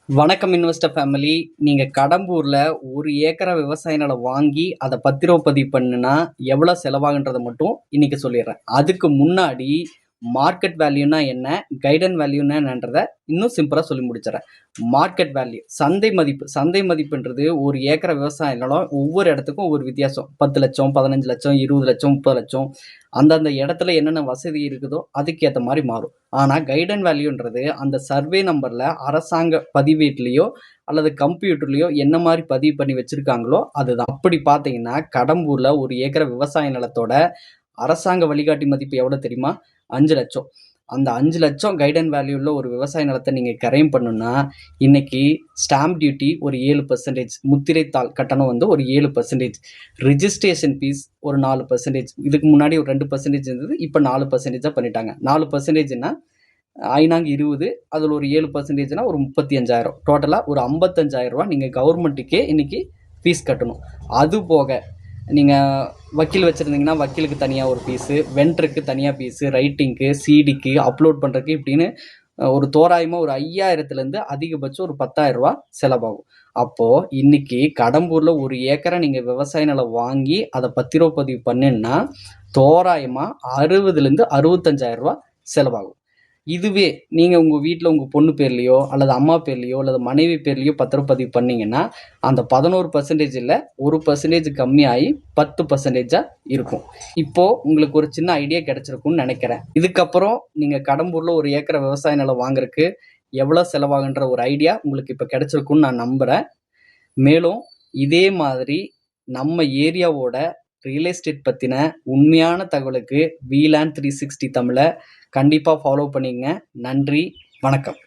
வணக்கம் investor family. நீங்க கடம்பூர்ல 1 ஏக்கரா விவசாய நிலம் வாங்கி அத பத்திரப்பதிவு பண்ணுனா எவ்வளவு செலவாகுன்றத மட்டும் இன்னைக்கு சொல்லிடுறேன். அதுக்கு முன்னாடி மார்க்கெட் வேல்யூனா என்ன, கைடன் வேல்யூனா என்னன்றத இன்னும் சிம்பிளா சொல்லி முடிச்சிடறேன். மார்க்கெட் வேல்யூ சந்தை மதிப்பு. சந்தை மதிப்புன்றது 1 ஏக்கரா விவசாய நிலம் ஒவ்வொரு இடத்துக்கும் ஒவ்வொரு வித்தியாசம். 10 லட்சம், 15 லட்சம், 20 லட்சம், 30 லட்சம், அந்தந்த இடத்துல என்னென்ன வசதி இருக்குதோ அதுக்கேற்ற மாதிரி மாறும். ஆனா கைடன் வேல்யூன்றது அந்த சர்வே நம்பர்ல அரசாங்க பதிவேட்லயோ அல்லது கம்ப்யூட்டர்லயோ என்ன மாதிரி பதிவு பண்ணி வச்சிருக்காங்களோ அதுதான். அப்படி பார்த்தீங்கன்னா கடம்பூர்ல 1 ஏக்கரா விவசாய நிலத்தோட அரசாங்க வழிகாட்டி மதிப்பு எவ்வளவு தெரியுமா? 5 லட்சம். அந்த 5 லட்சம் கைடன் வேல்யூல ஒரு விவசாய நிலத்தை நீங்க கரையும் பண்ணணும்னா இன்னைக்கு ஸ்டாம்ப் டியூட்டி ஒரு 7%, முத்திரைத்தாள் கட்டணம் வந்து ஒரு 7%, ரிஜிஸ்ட்ரேஷன் ஃபீஸ் ஒரு 4%. இதுக்கு முன்னாடி ஒரு 2% இருந்தது, இப்போ 4% பண்ணிட்டாங்க. 4%னா ஐநாங்க 20, அதில் ஒரு 7%னா ஒரு 35,000, டோட்டலாக ஒரு 55,000 ரூபா நீங்கள் கவர்மெண்ட்டுக்கே இன்னைக்கு ஃபீஸ் கட்டணும். அது போக நீங்கள் வக்கீல் வச்சுருந்தீங்கன்னா வக்கீலுக்கு தனியாக ஒரு ஃபீஸு, வெண்டருக்கு தனியாக ஃபீஸு, ரைட்டிங்க்கு, சிடிக்கு, அப்லோட் பண்ணுறதுக்கு இப்படின்னு ஒரு தோராயமாக ஒரு 5,000லேருந்து அதிகபட்சம் ஒரு 10,000 ரூபா செலவாகும். அப்போது இன்னைக்கு கடம்பூரில் 1 ஏக்கரை நீங்கள் விவசாய நிலம் வாங்கி அதை பத்திரப்பதிவு பண்ணுன்னா தோராயமாக 60லேருந்து 65,000 ரூபா செலவாகும். இதுவே நீங்கள் உங்கள் வீட்டில் உங்கள் பொண்ணு பேர்லையோ அல்லது அம்மா பேர்லையோ அல்லது மனைவி பேர்லையோ பத்திரப்பதிவு பண்ணீங்கன்னா அந்த 11%ல் 1% கம்மியாகி 10%ஆக இருக்கும். இப்போ உங்களுக்கு ஒரு சின்ன ஐடியா கிடைச்சிருக்கும்னு நினைக்கிறேன். இதுக்கப்புறம் நீங்கள் கடம்பூரில் 1 ஏக்கரை விவசாய நிலம் வாங்குறதுக்கு எவ்வளோ செலவாகுன்ற ஒரு ஐடியா உங்களுக்கு இப்போ கிடைச்சிருக்கும்னு நான் நம்புகிறேன். மேலும் இதே மாதிரி நம்ம ஏரியாவோட ரியல் எஸ்டேட் பற்றின உண்மையான தகவலுக்கு VLand 360 தமிழை கண்டிப்பாக ஃபாலோ பண்ணிக்கங்க. நன்றி, வணக்கம்.